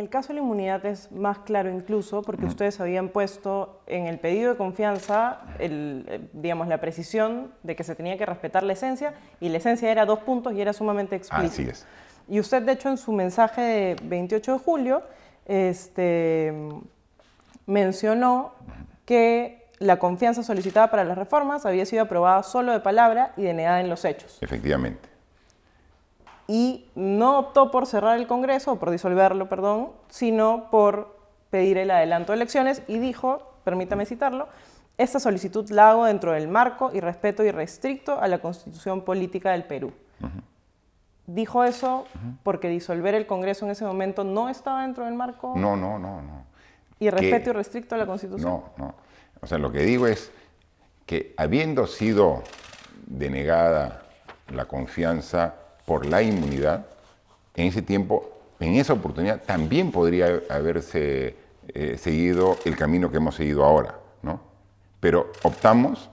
el caso de la inmunidad es más claro incluso porque ustedes habían puesto en el pedido de confianza digamos, la precisión de que se tenía que respetar la esencia y la esencia era 2 puntos y era sumamente explícita. Así es. Y usted, de hecho, en su mensaje de 28 de julio mencionó que la confianza solicitada para las reformas había sido aprobada solo de palabra y denegada en los hechos. Efectivamente. Y no optó por cerrar el Congreso, o por disolverlo, perdón, sino por pedir el adelanto de elecciones y dijo, permítame citarlo, esta solicitud la hago dentro del marco y respeto irrestricto a la Constitución Política del Perú. ¿Dijo eso porque disolver el Congreso en ese momento no estaba dentro del marco? No. ¿Y respeto irrestricto a la Constitución? No. O sea, lo que digo es que habiendo sido denegada la confianza por la inmunidad, en ese tiempo, en esa oportunidad, también podría haberse seguido el camino que hemos seguido ahora, ¿no? Pero optamos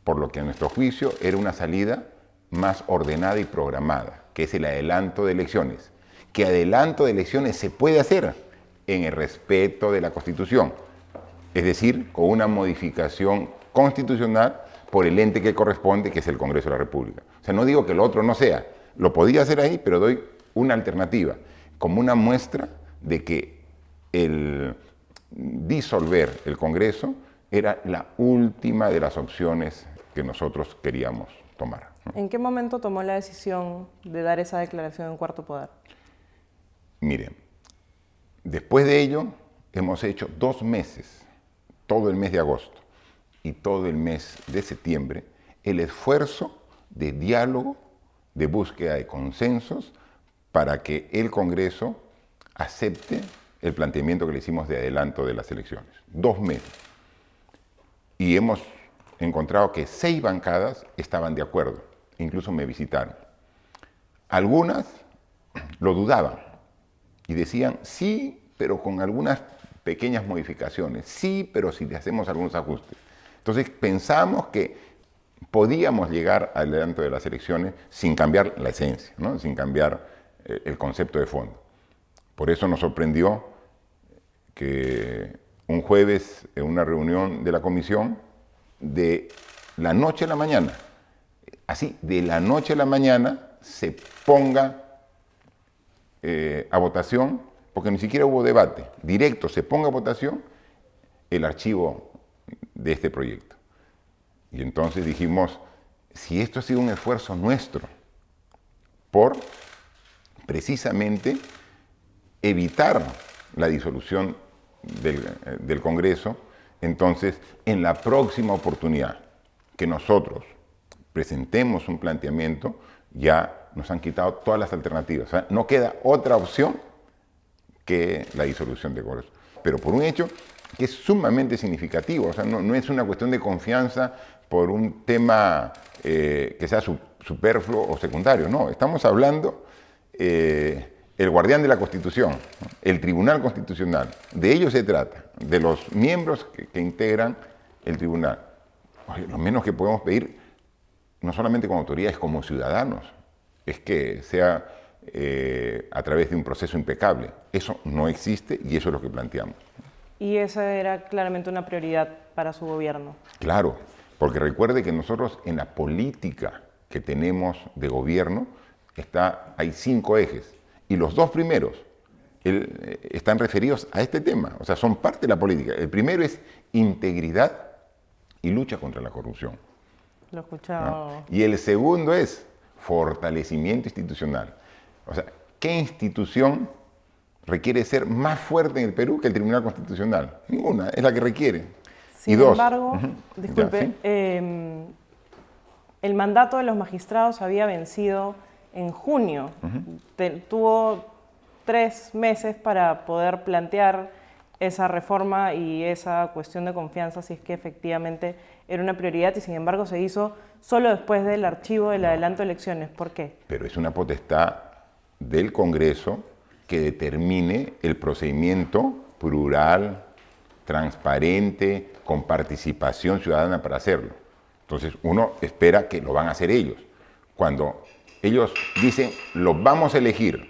por lo que a nuestro juicio era una salida más ordenada y programada, que es el adelanto de elecciones. Que adelanto de elecciones se puede hacer en el respeto de la Constitución, es decir, con una modificación constitucional por el ente que corresponde, que es el Congreso de la República. O sea, no digo que lo otro no sea, lo podía hacer ahí, pero doy una alternativa, como una muestra de que el disolver el Congreso era la última de las opciones que nosotros queríamos tomar, ¿no? ¿En qué momento tomó la decisión de dar esa declaración en Cuarto Poder? Miren, después de ello hemos hecho 2 meses, todo el mes de agosto y todo el mes de septiembre, el esfuerzo de diálogo, de búsqueda de consensos para que el Congreso acepte el planteamiento que le hicimos de adelanto de las elecciones. 2 meses. Y hemos encontrado que 6 bancadas estaban de acuerdo, incluso me visitaron. Algunas lo dudaban y decían sí, pero con algunas pequeñas modificaciones, sí, pero si le hacemos algunos ajustes. Entonces pensamos que podíamos llegar al adelanto de las elecciones sin cambiar la esencia, ¿no? Sin cambiar el concepto de fondo. Por eso nos sorprendió que un jueves en una reunión de la comisión, de la noche a la mañana, así, de la noche a la mañana, se ponga a votación, porque ni siquiera hubo debate, directo se ponga a votación el archivo de este proyecto. Y entonces dijimos, si esto ha sido un esfuerzo nuestro por precisamente evitar la disolución del Congreso, entonces en la próxima oportunidad que nosotros presentemos un planteamiento, ya nos han quitado todas las alternativas. O sea, no queda otra opción que la disolución del Congreso. Pero por un hecho que es sumamente significativo, o sea, no es una cuestión de confianza por un tema que sea superfluo o secundario, no, estamos hablando el guardián de la Constitución, ¿no? El Tribunal Constitucional, de ello se trata, de los miembros que integran el tribunal. Oye, lo menos que podemos pedir, no solamente como autoridades, como ciudadanos, es que sea a través de un proceso impecable. Eso no existe y eso es lo que planteamos. Y esa era claramente una prioridad para su gobierno. Claro, porque recuerde que nosotros en la política que tenemos de gobierno hay 5 ejes y los 2 primeros están referidos a este tema, o sea, son parte de la política. El primero es integridad y lucha contra la corrupción. Lo he escuchado. ¿No? Y el segundo es fortalecimiento institucional. O sea, ¿qué institución requiere ser más fuerte en el Perú que el Tribunal Constitucional? Ninguna, es la que requiere. Sin embargo, disculpe, ¿sí? El mandato de los magistrados había vencido en junio. Tuvo 3 meses para poder plantear esa reforma y esa cuestión de confianza, si es que efectivamente era una prioridad, y sin embargo se hizo solo después del archivo del adelanto de elecciones. ¿Por qué? Pero es una potestad del Congreso que determine el procedimiento plural, transparente, con participación ciudadana para hacerlo. Entonces uno espera que lo van a hacer ellos. Cuando ellos dicen, los vamos a elegir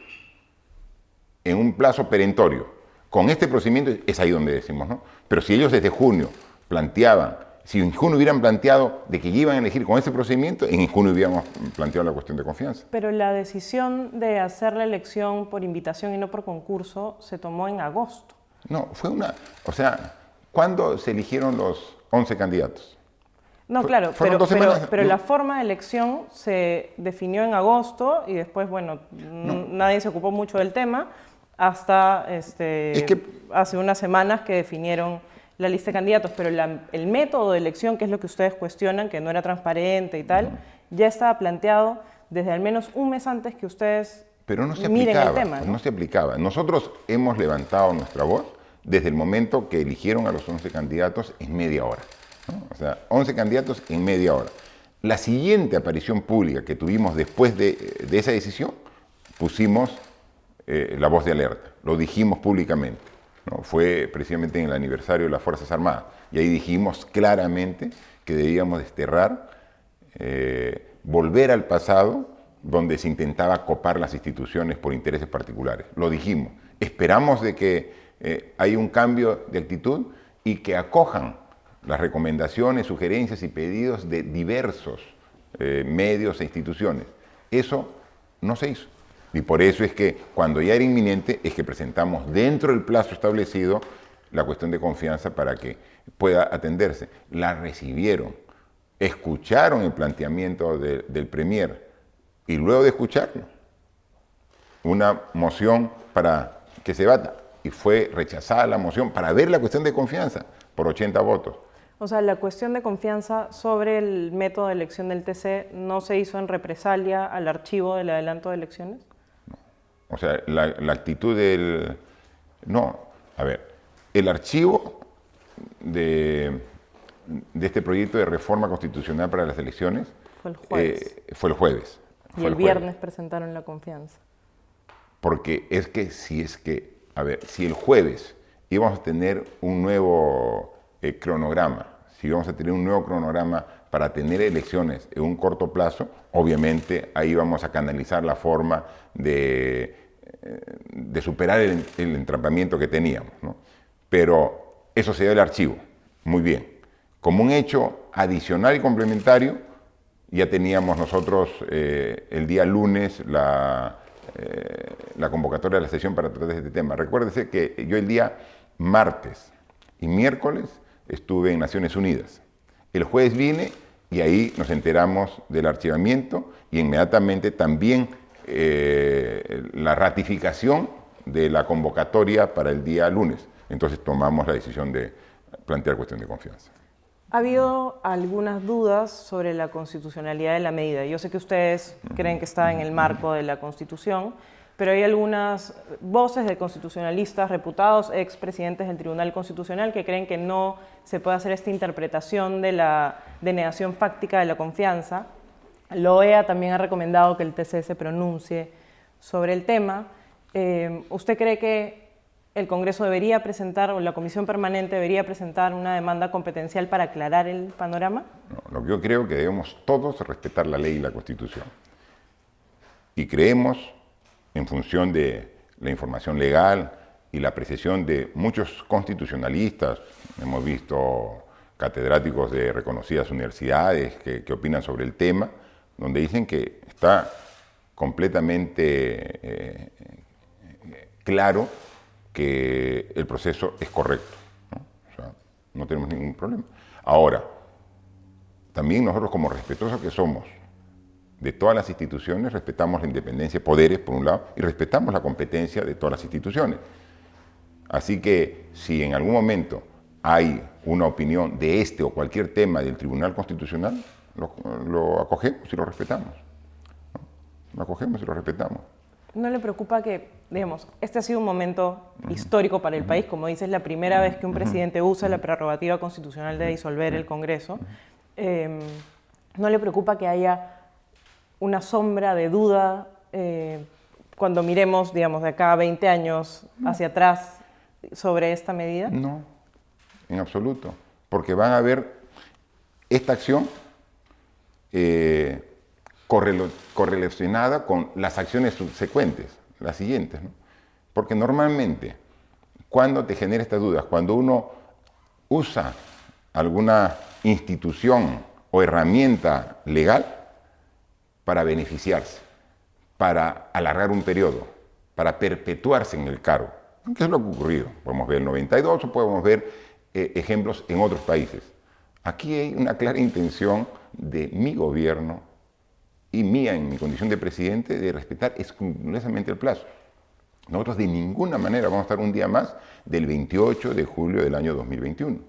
en un plazo perentorio, con este procedimiento, es ahí donde decimos, ¿no? Pero si ellos desde junio planteaban, si en junio hubieran planteado de que iban a elegir con este procedimiento, en junio hubiéramos planteado la cuestión de confianza. Pero la decisión de hacer la elección por invitación y no por concurso se tomó en agosto. No, fue una... O sea, ¿cuándo se eligieron los 11 candidatos? No, claro, fueron 2 semanas. pero la forma de elección se definió en agosto y después, bueno, nadie se ocupó mucho del tema hasta hace unas semanas que definieron la lista de candidatos, pero el método de elección, que es lo que ustedes cuestionan, que no era transparente y tal, ya estaba planteado desde al menos un mes antes que ustedes pero no se miren aplicaba, el tema, ¿no? No se aplicaba. Nosotros hemos levantado nuestra voz desde el momento que eligieron a los 11 candidatos en media hora, ¿no? O sea, 11 candidatos en media hora. La siguiente aparición pública que tuvimos después de esa decisión, pusimos la voz de alerta, lo dijimos públicamente, ¿no? Fue precisamente en el aniversario de las Fuerzas Armadas, y ahí dijimos claramente que debíamos desterrar, volver al pasado, donde se intentaba copar las instituciones por intereses particulares. Lo dijimos. Esperamos de que haya un cambio de actitud y que acojan las recomendaciones, sugerencias y pedidos de diversos medios e instituciones. Eso no se hizo. Y por eso es que cuando ya era inminente es que presentamos dentro del plazo establecido la cuestión de confianza para que pueda atenderse. La recibieron, escucharon el planteamiento del Premier y luego de escucharlo, una moción para que se debata, y fue rechazada la moción para ver la cuestión de confianza por 80 votos. O sea, la cuestión de confianza sobre el método de elección del TC no se hizo en represalia al archivo del adelanto de elecciones. O sea, la actitud del... No, a ver, el archivo de este proyecto de reforma constitucional para las elecciones Fue el jueves. Fue el jueves. Y el viernes presentaron la confianza. Porque a ver, si el jueves íbamos a tener un nuevo cronograma, si íbamos a tener un nuevo cronograma para tener elecciones en un corto plazo, obviamente ahí vamos a canalizar la forma de superar el entrampamiento que teníamos, ¿no? Pero eso se dio el archivo, muy bien. Como un hecho adicional y complementario, ya teníamos nosotros el día lunes la convocatoria de la sesión para tratar este tema. Recuérdese que yo el día martes y miércoles estuve en Naciones Unidas. El jueves vine y ahí nos enteramos del archivamiento y inmediatamente también la ratificación de la convocatoria para el día lunes. Entonces tomamos la decisión de plantear cuestión de confianza. Ha habido algunas dudas sobre la constitucionalidad de la medida. Yo sé que ustedes creen que está en el marco de la Constitución, pero hay algunas voces de constitucionalistas reputados, expresidentes del Tribunal Constitucional, que creen que no se puede hacer esta interpretación de la denegación fáctica de la confianza. La OEA también ha recomendado que el TC se pronuncie sobre el tema. ¿Usted cree que el Congreso debería presentar, o la Comisión Permanente debería presentar una demanda competencial para aclarar el panorama? No, lo que yo creo que debemos todos respetar la ley y la Constitución. Y creemos, en función de la información legal y la apreciación de muchos constitucionalistas, hemos visto catedráticos de reconocidas universidades que opinan sobre el tema, donde dicen que está completamente claro que el proceso es correcto, ¿no? O sea, no tenemos ningún problema. Ahora, también nosotros, como respetuosos que somos de todas las instituciones, respetamos la independencia de poderes, por un lado, y respetamos la competencia de todas las instituciones. Así que, si en algún momento hay una opinión de este o cualquier tema del Tribunal Constitucional, lo acogemos y lo respetamos, ¿no? Lo acogemos y lo respetamos. ¿No le preocupa que, digamos, este ha sido un momento histórico para el país? Como dices, es la primera vez que un presidente usa la prerrogativa constitucional de disolver el Congreso. ¿No le preocupa que haya una sombra de duda cuando miremos, digamos, de acá a 20 años hacia atrás sobre esta medida? No, en absoluto, porque van a ver esta acción correlacionada con las acciones subsecuentes, las siguientes, ¿no? Porque normalmente, cuando te genera estas dudas, cuando uno usa alguna institución o herramienta legal para beneficiarse, para alargar un periodo, para perpetuarse en el cargo, ¿qué es lo que ha ocurrido? Podemos ver el 92 o podemos ver ejemplos en otros países. Aquí hay una clara intención de mi gobierno y mía en mi condición de presidente de respetar escrupulosamente el plazo. Nosotros de ninguna manera vamos a estar un día más del 28 de julio del año 2021.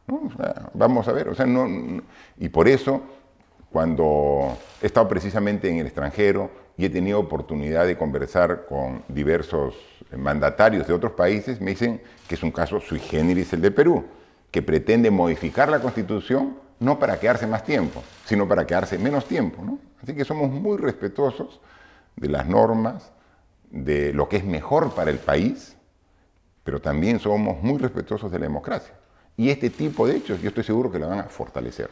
¿No? O sea, vamos a ver, y por eso cuando he estado precisamente en el extranjero y he tenido oportunidad de conversar con diversos mandatarios de otros países, me dicen que es un caso sui generis el de Perú, que pretende modificar la Constitución no para quedarse más tiempo, sino para quedarse menos tiempo, ¿no? Así que somos muy respetuosos de las normas, de lo que es mejor para el país, pero también somos muy respetuosos de la democracia. Y este tipo de hechos yo estoy seguro que la van a fortalecer.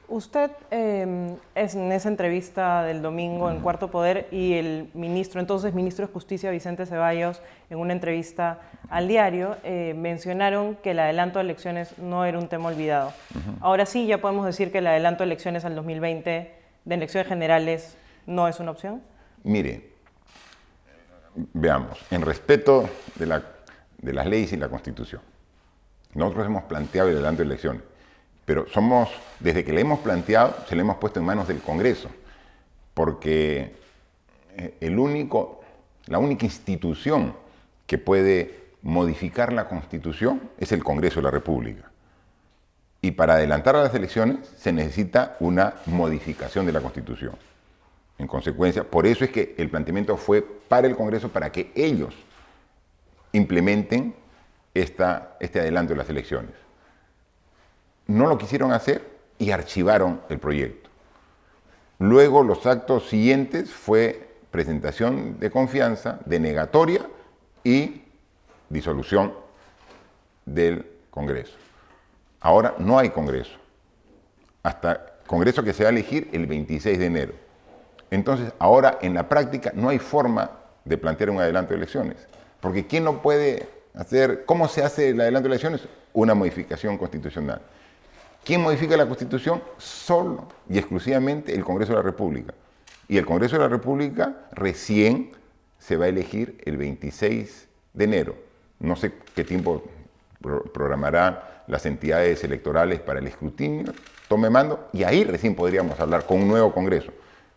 Usted, en esa entrevista del domingo en Cuarto Poder, y el entonces ministro de Justicia, Vicente Ceballos, en una entrevista al diario, mencionaron que el adelanto de elecciones no era un tema olvidado. Ahora sí, ya podemos decir que el adelanto de elecciones al 2020, de elecciones generales, no es una opción. Mire, veamos, en respeto de las leyes y la Constitución, nosotros hemos planteado el adelanto de elecciones, pero desde que le hemos planteado, se le hemos puesto en manos del Congreso, porque la única institución que puede modificar la Constitución es el Congreso de la República. Y para adelantar a las elecciones se necesita una modificación de la Constitución. En consecuencia, por eso es que el planteamiento fue para el Congreso, para que ellos implementen este adelanto de las elecciones. No lo quisieron hacer y archivaron el proyecto. Luego, los actos siguientes fue presentación de confianza, denegatoria y disolución del Congreso. Ahora no hay Congreso. Hasta Congreso que se va a elegir el 26 de enero. Entonces, ahora en la práctica no hay forma de plantear un adelanto de elecciones. Porque ¿quién no puede hacer? ¿Cómo se hace el adelanto de elecciones? Una modificación constitucional. ¿Quién modifica la Constitución? Solo y exclusivamente el Congreso de la República. Y el Congreso de la República recién se va a elegir el 26 de enero. No sé qué tiempo programarán las entidades electorales para el escrutinio, tome mando, y ahí recién podríamos hablar con un nuevo Congreso.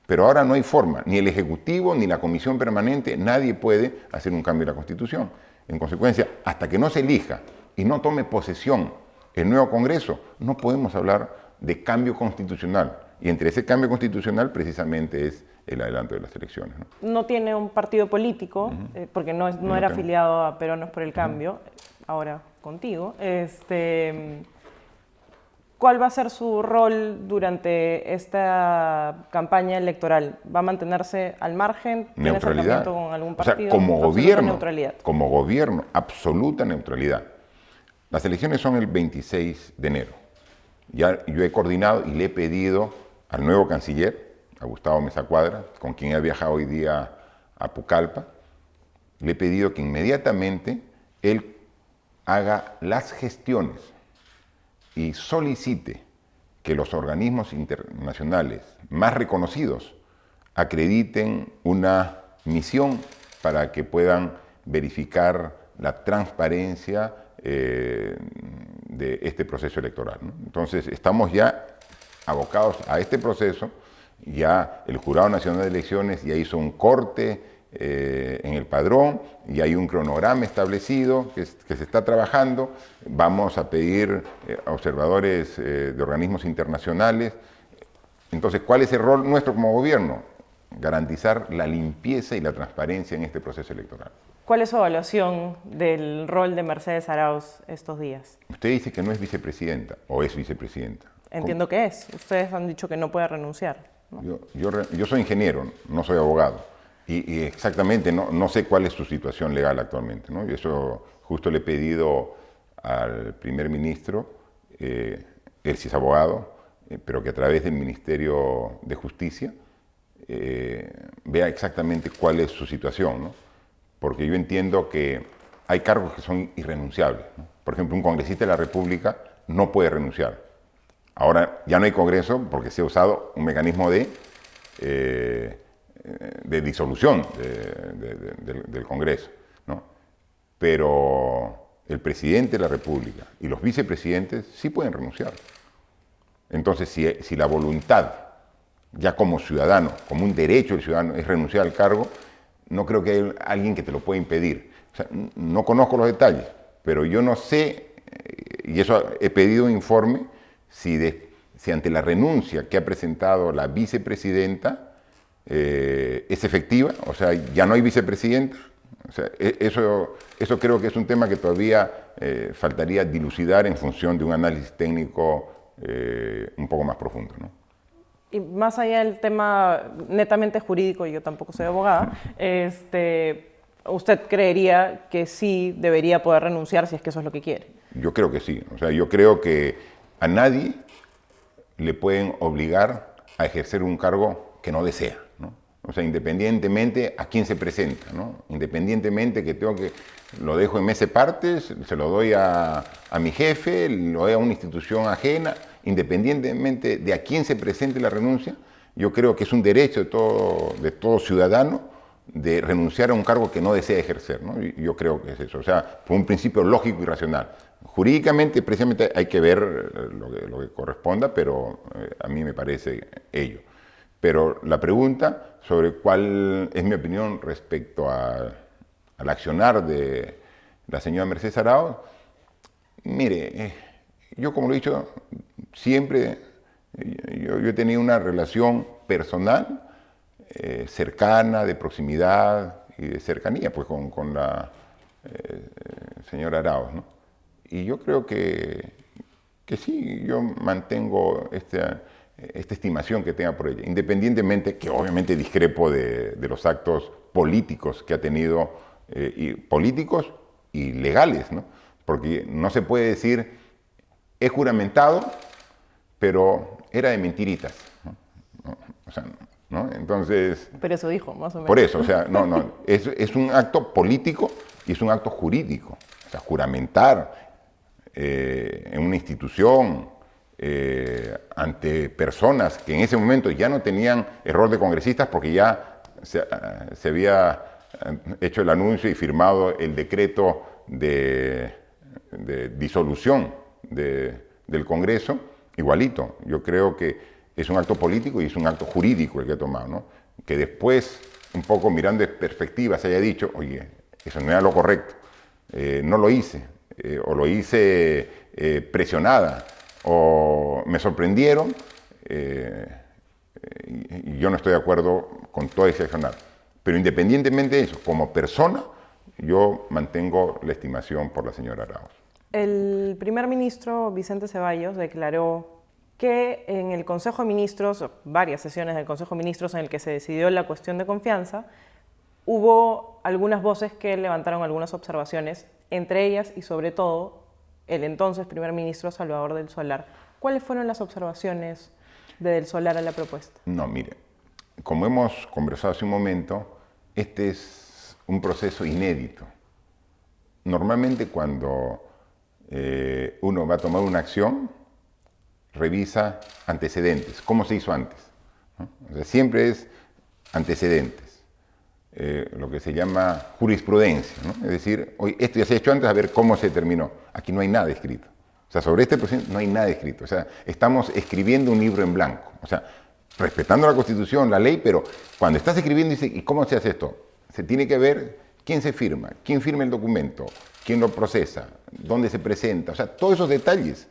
Pero ahora no hay forma, ni el Ejecutivo, ni la Comisión Permanente, nadie puede hacer un cambio en la Constitución. En consecuencia, hasta que no se elija y no tome posesión el nuevo Congreso, no podemos hablar de cambio constitucional. Y entre ese cambio constitucional precisamente es el adelanto de las elecciones. No tiene un partido político, porque no era afiliado a Peronos por el Cambio, ahora contigo. ¿Cuál va a ser su rol durante esta campaña electoral? ¿Va a mantenerse al margen? ¿Tiene acercamiento con algún partido? O sea, como gobierno, absoluta neutralidad. Las elecciones son el 26 de enero. Ya yo he coordinado y le he pedido al nuevo canciller, a Gustavo Meza Cuadra, con quien he viajado hoy día a Pucallpa, le he pedido que inmediatamente él haga las gestiones y solicite que los organismos internacionales más reconocidos acrediten una misión para que puedan verificar la transparencia de este proceso electoral, ¿no? Entonces, estamos ya abocados a este proceso. Ya el Jurado Nacional de Elecciones ya hizo un corte en el padrón y hay un cronograma establecido que se está trabajando. Vamos a pedir a observadores de organismos internacionales. Entonces, ¿cuál es el rol nuestro como gobierno? Garantizar la limpieza y la transparencia en este proceso electoral. ¿Cuál es su evaluación del rol de Mercedes Arauz estos días? Usted dice que no es vicepresidenta o es vicepresidenta. Entiendo que es. Ustedes han dicho que no puede renunciar, ¿no? Yo soy ingeniero, no soy abogado. Y exactamente no sé cuál es su situación legal actualmente, ¿no? Y eso justo le he pedido al primer ministro, él sí es abogado, pero que a través del Ministerio de Justicia vea exactamente cuál es su situación, ¿no? porque yo entiendo que hay cargos que son irrenunciables, ¿no? Por ejemplo, un congresista de la República no puede renunciar. Ahora ya no hay Congreso porque se ha usado un mecanismo de disolución del Congreso, ¿no? Pero el presidente de la República y los vicepresidentes sí pueden renunciar. Entonces, si la voluntad, ya como ciudadano, como un derecho del ciudadano, es renunciar al cargo, no creo que haya alguien que te lo pueda impedir. O sea, no conozco los detalles, pero yo no sé, y eso he pedido un informe, si ante la renuncia que ha presentado la vicepresidenta es efectiva, o sea, ya no hay vicepresidenta. O sea, eso creo que es un tema que todavía faltaría dilucidar en función de un análisis técnico un poco más profundo, ¿no? Y más allá del tema netamente jurídico, yo tampoco soy abogada, ¿usted creería que sí debería poder renunciar si es que eso es lo que quiere? Yo creo que sí. O sea, yo creo que a nadie le pueden obligar a ejercer un cargo que no desea, ¿no? O sea, independientemente a quién se presenta, ¿no? Independientemente que lo dejo en mes partes, se lo doy a mi jefe, lo doy a una institución ajena, independientemente de a quién se presente la renuncia, yo creo que es un derecho de todo ciudadano de renunciar a un cargo que no desea ejercer, ¿no? Yo creo que es eso, o sea, por un principio lógico y racional. Jurídicamente, precisamente, hay que ver lo que corresponda, pero a mí me parece ello. Pero la pregunta sobre cuál es mi opinión respecto al accionar de la señora Mercedes Arauz, mire, yo como lo he dicho, siempre yo he tenido una relación personal cercana, de proximidad y de cercanía pues, con la señora Arauz, ¿no? Y yo creo que sí, yo mantengo esta estimación que tenga por ella, independientemente que obviamente discrepo de los actos políticos que ha tenido, políticos y legales, ¿no? Porque no se puede decir, he juramentado, pero era de mentiritas, ¿no? O sea, ¿no? Entonces... Pero eso dijo, más o menos. Por eso, o sea, no, es un acto político y es un acto jurídico. O sea, juramentar en una institución, ante personas que en ese momento ya no tenían error de congresistas porque ya se había hecho el anuncio y firmado el decreto de disolución del Congreso, igualito. Yo creo que es un acto político y es un acto jurídico el que ha tomado, ¿no? Que después, un poco mirando en perspectiva, se haya dicho, oye, eso no era lo correcto, no lo hice, o lo hice presionada, o me sorprendieron, y yo no estoy de acuerdo con todo ese accionar. Pero independientemente de eso, como persona, yo mantengo la estimación por la señora Arauz. El primer ministro Vicente Ceballos declaró que en el Consejo de Ministros, varias sesiones del Consejo de Ministros en el que se decidió la cuestión de confianza, hubo algunas voces que levantaron algunas observaciones, entre ellas y sobre todo el entonces primer ministro Salvador del Solar. ¿Cuáles fueron las observaciones de Del Solar a la propuesta? No, mire, como hemos conversado hace un momento, este es un proceso inédito. Normalmente cuando uno va a tomar una acción, revisa antecedentes, cómo se hizo antes, ¿no? O sea, siempre es antecedentes, lo que se llama jurisprudencia, ¿no? Es decir, hoy esto ya se ha hecho antes, a ver cómo se terminó. Aquí no hay nada escrito. O sea, sobre este proceso no hay nada escrito. O sea, estamos escribiendo un libro en blanco. O sea, respetando la Constitución, la ley, pero cuando estás escribiendo, dice, ¿y cómo se hace esto? Se tiene que ver quién se firma, quién firma el documento, quién lo procesa, dónde se presenta. O sea, todos esos detalles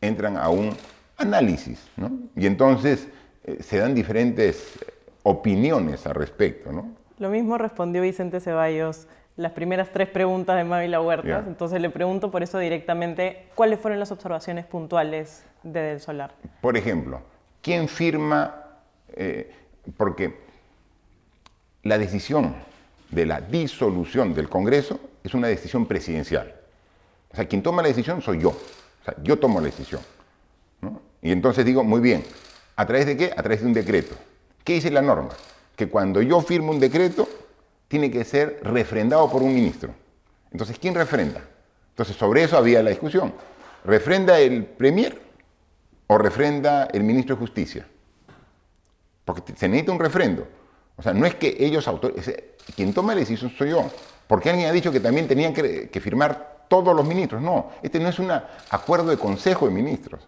entran a un análisis, ¿no? Y entonces se dan diferentes opiniones al respecto, ¿no? Lo mismo respondió Vicente Ceballos las primeras 3 preguntas de Mávila Huertas. Yeah. Entonces le pregunto por eso directamente, ¿cuáles fueron las observaciones puntuales de Del Solar? Por ejemplo, ¿quién firma? Porque la decisión de la disolución del Congreso es una decisión presidencial. O sea, quien toma la decisión soy yo. O sea, yo tomo la decisión, ¿no? Y entonces digo, muy bien, ¿a través de qué? A través de un decreto. ¿Qué dice la norma? Que cuando yo firmo un decreto, tiene que ser refrendado por un ministro. Entonces, ¿quién refrenda? Entonces, sobre eso había la discusión. ¿Refrenda el Premier o refrenda el ministro de Justicia? Porque se necesita un refrendo. O sea, no es que ellos quien toma la decisión soy yo. Porque alguien ha dicho que también tenían que firmar todos los ministros. No, este no es un acuerdo de Consejo de Ministros.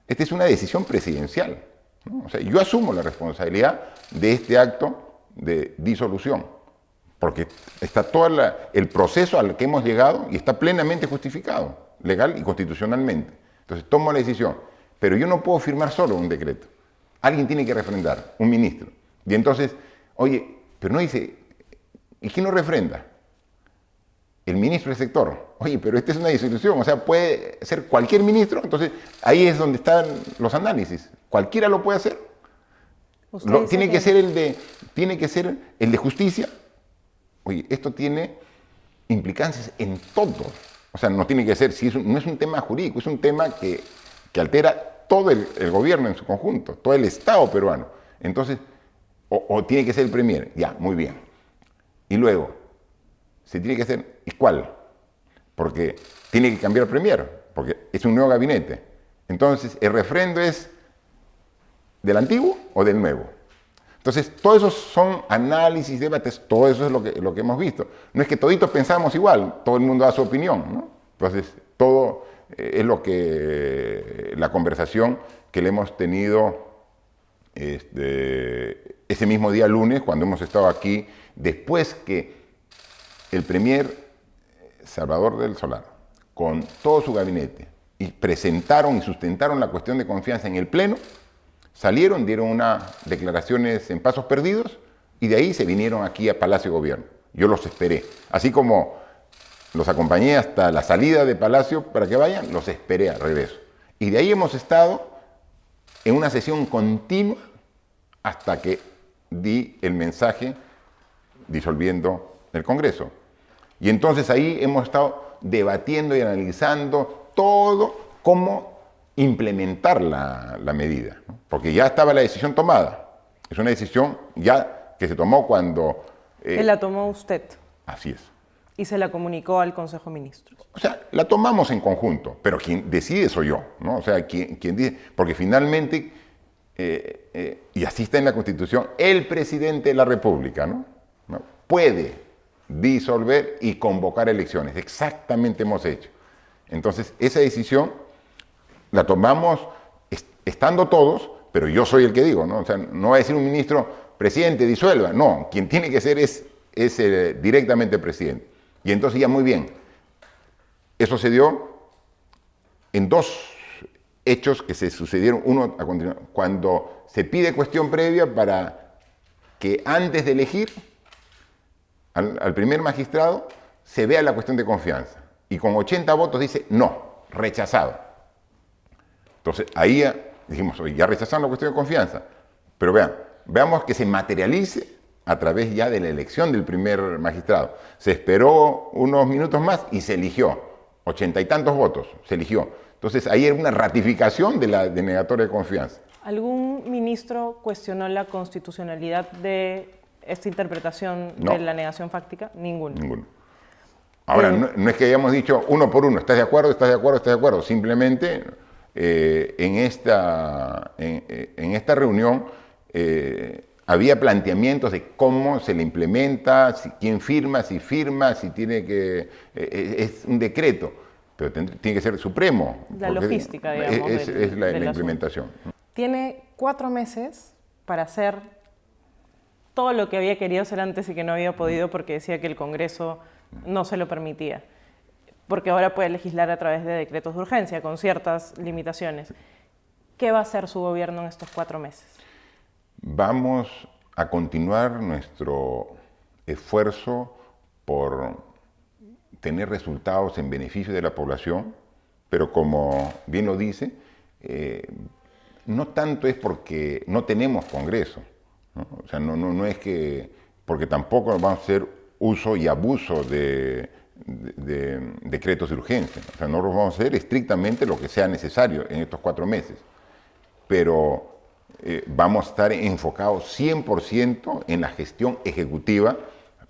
Esta es una decisión presidencial, ¿no? O sea, yo asumo la responsabilidad de este acto de disolución. Porque está todo el proceso al que hemos llegado y está plenamente justificado, legal y constitucionalmente. Entonces tomo la decisión. Pero yo no puedo firmar solo un decreto. Alguien tiene que refrendar, un ministro. Y entonces, oye, pero no dice, ¿y quién lo refrenda? El ministro del sector. Oye, pero esta es una disolución, o sea, puede ser cualquier ministro. Entonces, ahí es donde están los análisis. Cualquiera lo puede hacer. Tiene que ser el de justicia. Oye, esto tiene implicancias en todo. O sea, no tiene que ser, no es un tema jurídico, es un tema que altera todo el gobierno en su conjunto, todo el Estado peruano. Entonces, o tiene que ser el Premier, ya, muy bien. Y luego, se tiene que hacer, ¿y cuál? Porque tiene que cambiar el Premier, porque es un nuevo gabinete. Entonces, ¿el refrendo es del antiguo o del nuevo? Entonces, todos esos son análisis, debates, todo eso es lo que hemos visto. No es que toditos pensamos igual, todo el mundo da su opinión, ¿no? Entonces, todo es la conversación que le hemos tenido ese mismo día lunes, cuando hemos estado aquí, después que el Premier Salvador del Solar, con todo su gabinete, y presentaron y sustentaron la cuestión de confianza en el Pleno, salieron, dieron unas declaraciones en pasos perdidos, y de ahí se vinieron aquí a Palacio de Gobierno. Yo los esperé. Así como los acompañé hasta la salida de Palacio para que vayan, los esperé al regreso. Y de ahí hemos estado en una sesión continua hasta que di el mensaje disolviendo el Congreso. Y entonces ahí hemos estado debatiendo y analizando todo cómo implementar la medida, ¿no? Porque ya estaba la decisión tomada. Es una decisión ya que se tomó cuando... que la tomó usted. Así es. Y se la comunicó al Consejo de Ministros. O sea, la tomamos en conjunto, pero quien decide soy yo, ¿no? O sea, quien dice, porque finalmente, y así está en la Constitución, el presidente de la República, ¿no? Puede disolver y convocar elecciones. Exactamente hemos hecho. Entonces, esa decisión la tomamos estando todos, pero yo soy el que digo, ¿no? O sea, no va a decir un ministro, presidente, disuelva. No, quien tiene que ser es directamente el presidente. Y entonces ya muy bien. Eso se dio en dos hechos que se sucedieron, uno a continuación. Cuando se pide cuestión previa para que antes de elegir al primer magistrado se vea la cuestión de confianza. Y con 80 votos dice no, rechazado. Entonces ahí dijimos, oye, ya rechazaron la cuestión de confianza. Pero veamos que se materialice a través ya de la elección del primer magistrado. Se esperó unos minutos más y se eligió. 80 y tantos votos, se eligió. Entonces ahí era una ratificación de la denegatoria de confianza. ¿Algún ministro cuestionó la constitucionalidad de esta interpretación de la negación fáctica? Ninguno. Ninguno. Ahora, no es que hayamos dicho uno por uno, ¿estás de acuerdo, estás de acuerdo, estás de acuerdo? Simplemente en esta reunión había planteamientos de cómo se le implementa, quién firma, si tiene que... es un decreto, pero tiene que ser supremo. La logística, digamos, es la implementación. Tiene 4 meses para hacer todo lo que había querido hacer antes y que no había podido porque decía que el Congreso no se lo permitía. Porque ahora puede legislar a través de decretos de urgencia con ciertas limitaciones. ¿Qué va a hacer su gobierno en estos 4 meses? Vamos a continuar nuestro esfuerzo por tener resultados en beneficio de la población, pero como bien lo dice, no tanto es porque no tenemos Congreso, ¿no? O sea, no es que, porque tampoco vamos a hacer uso y abuso de decretos de urgencia. O sea, nosotros vamos a hacer estrictamente lo que sea necesario en estos 4 meses, pero vamos a estar enfocados 100% en la gestión ejecutiva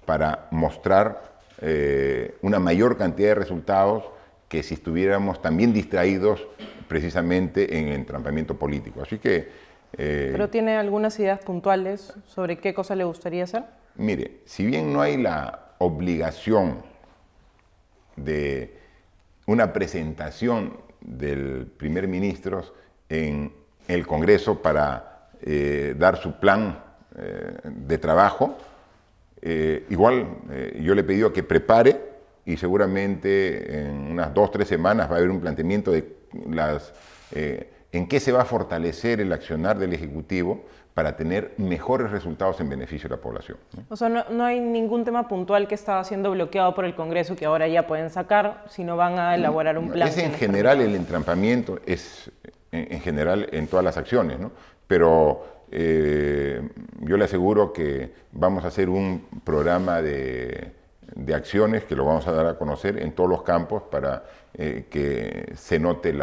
para mostrar una mayor cantidad de resultados que si estuviéramos también distraídos precisamente en el entrampamiento político. Así que... ¿Pero tiene algunas ideas puntuales sobre qué cosa le gustaría hacer? Mire, si bien no hay la obligación de una presentación del primer ministro en el Congreso para dar su plan de trabajo, igual yo le he pedido que prepare y seguramente en unas 2 o 3 semanas va a haber un planteamiento de en qué se va a fortalecer el accionar del Ejecutivo para tener mejores resultados en beneficio de la población. O sea, no hay ningún tema puntual que estaba siendo bloqueado por el Congreso que ahora ya pueden sacar, sino van a elaborar un plan. Es en general el entrampamiento, es en general en todas las acciones, ¿no? Pero yo le aseguro que vamos a hacer un programa de acciones que lo vamos a dar a conocer en todos los campos para que se note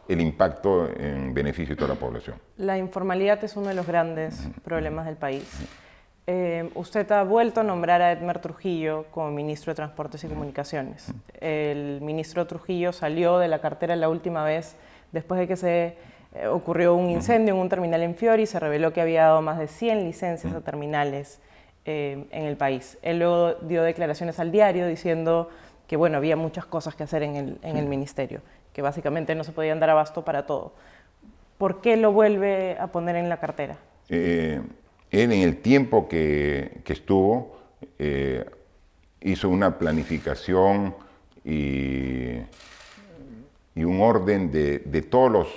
el impacto en beneficio de toda la población. La informalidad es uno de los grandes problemas del país. Usted ha vuelto a nombrar a Edmer Trujillo como ministro de Transportes y Comunicaciones. El ministro Trujillo salió de la cartera la última vez después de que se ocurrió un incendio en un terminal en Fiori y se reveló que había dado más de 100 licencias a terminales en el país. Él luego dio declaraciones al diario diciendo que bueno, había muchas cosas que hacer en el ministerio, que básicamente no se podían dar abasto para todo. ¿Por qué lo vuelve a poner en la cartera? Él en el tiempo que estuvo hizo una planificación y un orden de todos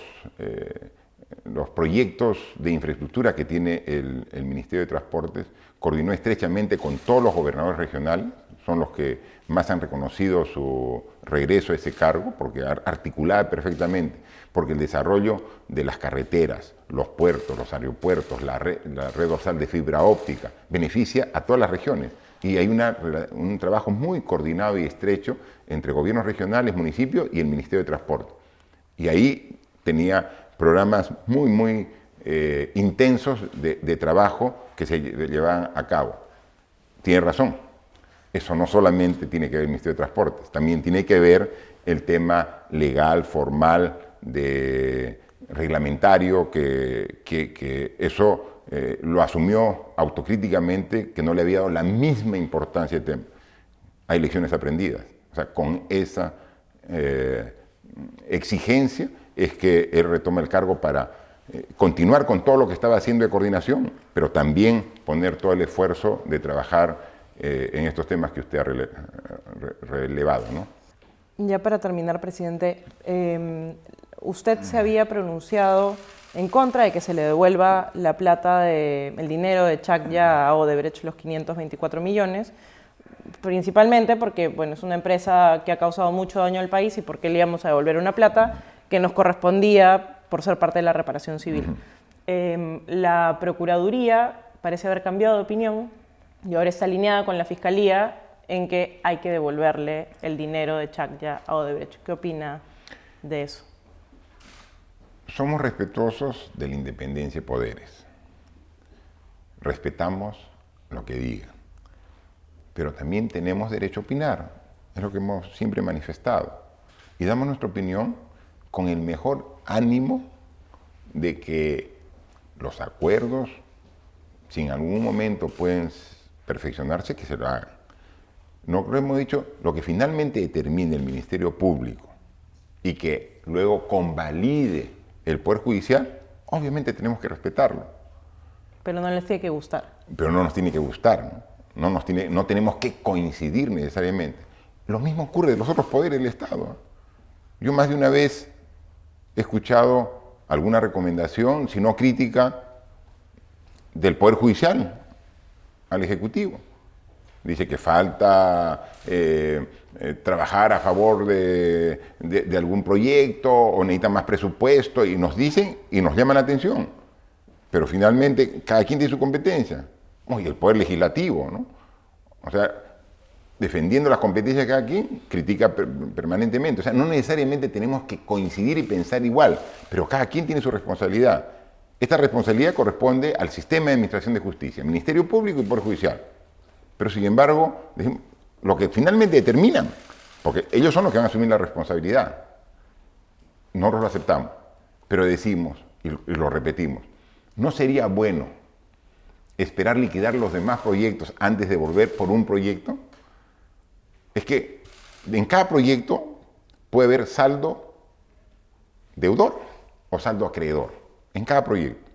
los proyectos de infraestructura que tiene el Ministerio de Transportes, coordinó estrechamente con todos los gobernadores regionales, son los que más han reconocido su regreso a ese cargo, porque articulaba perfectamente, porque el desarrollo de las carreteras, los puertos, los aeropuertos, la red dorsal de fibra óptica, beneficia a todas las regiones. Y hay un trabajo muy coordinado y estrecho entre gobiernos regionales, municipios y el Ministerio de Transporte. Y ahí tenía programas muy intensos de trabajo que se llevaban a cabo. Tiene razón. Eso no solamente tiene que ver el Ministerio de Transportes, también tiene que ver el tema legal, formal, reglamentario, que eso lo asumió autocríticamente, que no le había dado la misma importancia al tema. Hay lecciones aprendidas. O sea, con esa exigencia es que él retoma el cargo para continuar con todo lo que estaba haciendo de coordinación, pero también poner todo el esfuerzo de trabajar en estos temas que usted ha relevado, ¿no? Ya para terminar, presidente, usted se había pronunciado en contra de que se le devuelva la plata, el dinero de Chacya a Odebrecht, los 524 millones, principalmente porque bueno, es una empresa que ha causado mucho daño al país y porque le íbamos a devolver una plata que nos correspondía por ser parte de la reparación civil. La Procuraduría parece haber cambiado de opinión y ahora está alineada con la Fiscalía en que hay que devolverle el dinero de Chacya a Odebrecht. ¿Qué opina de eso? Somos respetuosos de la independencia de poderes. Respetamos lo que digan. Pero también tenemos derecho a opinar. Es lo que hemos siempre manifestado. Y damos nuestra opinión con el mejor ánimo de que los acuerdos, si en algún momento pueden perfeccionarse, que se lo hagan. No hemos dicho lo que finalmente determine el Ministerio Público y que luego convalide el Poder Judicial, obviamente tenemos que respetarlo. Pero no les tiene que gustar. Pero no nos tiene que gustar, ¿no? No tenemos que coincidir necesariamente. Lo mismo ocurre de los otros poderes del Estado. Yo más de una vez he escuchado alguna recomendación, si no crítica, del Poder Judicial al Ejecutivo. Dice que falta trabajar a favor de algún proyecto o necesita más presupuesto y nos dicen y nos llaman la atención. Pero finalmente cada quien tiene su competencia. Y el Poder Legislativo, ¿no? O sea, defendiendo las competencias de cada quien, critica permanentemente. O sea, no necesariamente tenemos que coincidir y pensar igual, pero cada quien tiene su responsabilidad. Esta responsabilidad corresponde al sistema de administración de justicia, Ministerio Público y Poder Judicial. Pero sin embargo, lo que finalmente determinan, porque ellos son los que van a asumir la responsabilidad, nosotros lo aceptamos, pero decimos, y lo repetimos, ¿no sería bueno esperar liquidar los demás proyectos antes de volver por un proyecto? Es que en cada proyecto puede haber saldo deudor o saldo acreedor, en cada proyecto.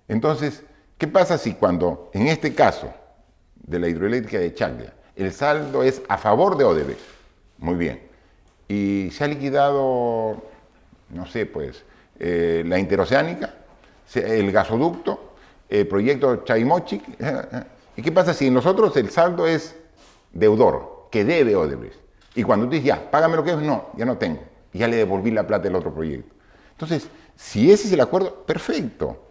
Entonces, ¿qué pasa si cuando, en este caso de la hidroeléctrica de Chaclla, el saldo es a favor de Odebrecht? Muy bien. Y se ha liquidado, no sé, pues, la interoceánica, el gasoducto, el proyecto Chaimochic. ¿Y qué pasa si en los otros el saldo es deudor, que debe Odebrecht? Y cuando tú dices, ya, págame lo que es, no, ya no tengo. Y ya le devolví la plata del otro proyecto. Entonces, si ese es el acuerdo, perfecto.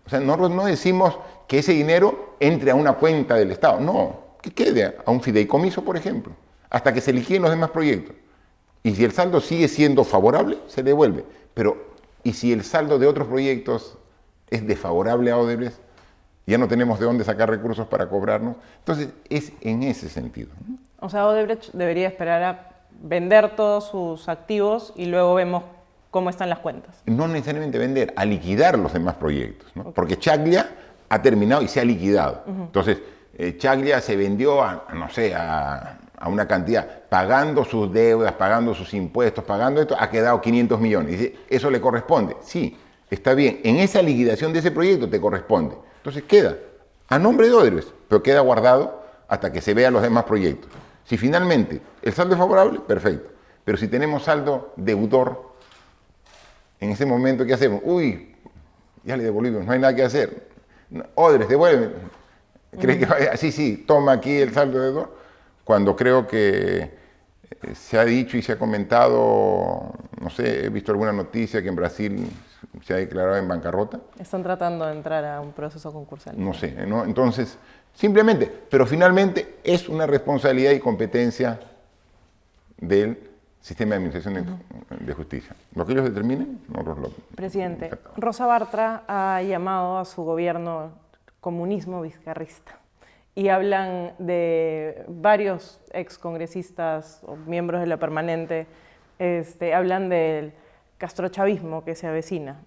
O sea, nosotros no decimos que ese dinero entre a una cuenta del Estado. No, que quede a un fideicomiso, por ejemplo, hasta que se liquiden los demás proyectos. Y si el saldo sigue siendo favorable, se devuelve. Pero, ¿y si el saldo de otros proyectos es desfavorable a Odebrecht? Ya no tenemos de dónde sacar recursos para cobrarnos. Entonces, es en ese sentido, ¿no? O sea, Odebrecht debería esperar a vender todos sus activos y luego vemos cómo están las cuentas. No necesariamente vender, a liquidar los demás proyectos, ¿no? Okay. Porque Chaclla ha terminado y se ha liquidado. Entonces, Chaclla se vendió no sé, a una cantidad, pagando sus deudas, pagando sus impuestos, pagando esto, ha quedado 500 millones. Dice, ¿eso le corresponde? Sí, está bien. En esa liquidación de ese proyecto te corresponde. Entonces queda a nombre de Odebrecht, pero queda guardado hasta que se vean los demás proyectos. Si finalmente el saldo es favorable, perfecto. Pero si tenemos saldo deudor, en ese momento, ¿qué hacemos? Uy, ya le devolvimos, no hay nada que hacer. Odebrecht, devuelve. ¿Crees que sí, toma aquí el saldo deudor? Cuando creo que se ha dicho y se ha comentado, no sé, he visto alguna noticia que en Brasil se ha declarado en bancarrota. Están tratando de entrar a un proceso concursal. No sé, ¿no? Entonces, simplemente, pero finalmente es una responsabilidad y competencia del sistema de administración de justicia. Lo que ellos determinen, nosotros lo... Presidente, Rosa Bartra ha llamado a su gobierno comunismo vizcarrista y hablan de varios excongresistas o miembros de la permanente, hablan del castrochavismo que se avecina.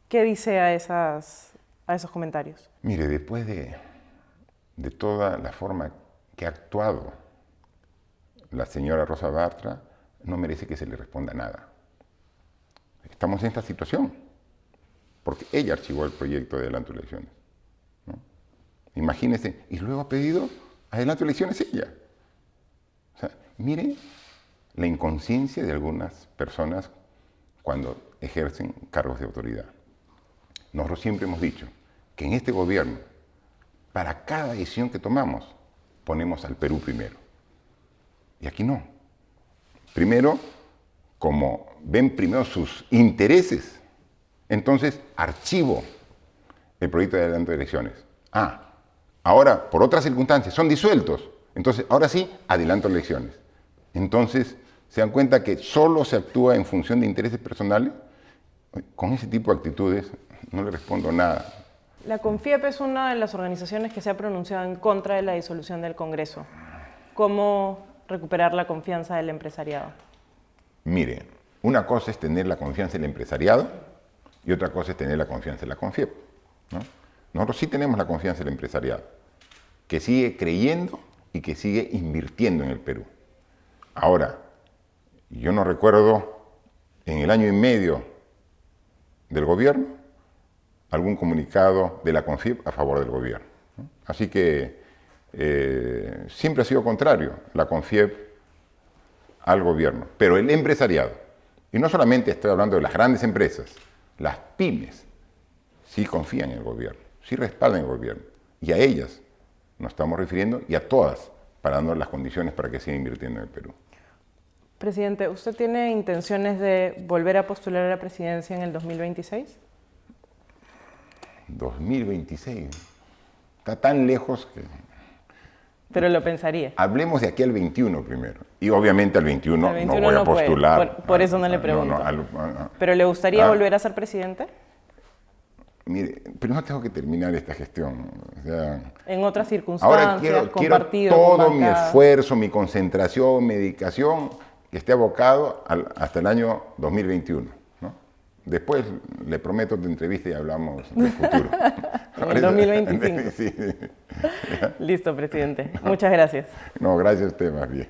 ¿Qué dice a esos comentarios? Mire, después de toda la forma que ha actuado la señora Rosa Bartra, no merece que se le responda nada. Estamos en esta situación, porque ella archivó el proyecto de adelanto de elecciones, ¿no? Imagínense, y luego ha pedido adelanto de elecciones ella. O sea, miren la inconsciencia de algunas personas cuando ejercen cargos de autoridad. Nosotros siempre hemos dicho que en este gobierno, para cada decisión que tomamos, ponemos al Perú primero. Y aquí no. Primero, como ven primero sus intereses, entonces archivo el proyecto de adelanto de elecciones. Ahora, por otras circunstancias, son disueltos. Entonces, ahora sí, adelanto elecciones. Entonces, se dan cuenta que solo se actúa en función de intereses personales. Con ese tipo de actitudes no le respondo nada. La CONFIEP es una de las organizaciones que se ha pronunciado en contra de la disolución del Congreso. ¿Cómo recuperar la confianza del empresariado? Mire, una cosa es tener la confianza del empresariado y otra cosa es tener la confianza de la CONFIEP, ¿no? Nosotros sí tenemos la confianza del empresariado, que sigue creyendo y que sigue invirtiendo en el Perú. Ahora, yo no recuerdo en el año y medio del gobierno algún comunicado de la CONFIEP a favor del gobierno, ¿no? Así que siempre ha sido contrario la CONFIEP al gobierno, pero el empresariado, y no solamente estoy hablando de las grandes empresas, las pymes, sí confían en el gobierno, sí respaldan el gobierno, y a ellas nos estamos refiriendo, y a todas, para darnos las condiciones para que sigan invirtiendo en el Perú. Presidente, ¿usted tiene intenciones de volver a postular a la presidencia en el 2026? 2026, está tan lejos que... Pero lo pensaría. Hablemos de aquí al 21 primero. Y obviamente al 21 no voy a postular. Por eso no le pregunto. ¿Pero le gustaría volver a ser presidente? Mire, pero no tengo que terminar esta gestión. O sea, En otras circunstancias, ahora quiero compartido todo con mi bancada. esfuerzo, mi concentración, mi dedicación, que esté abocado hasta el año 2021, ¿no? Después le prometo otra entrevista y hablamos del futuro. En el 2025. Sí. Listo, presidente. Muchas gracias. No, gracias a usted más bien.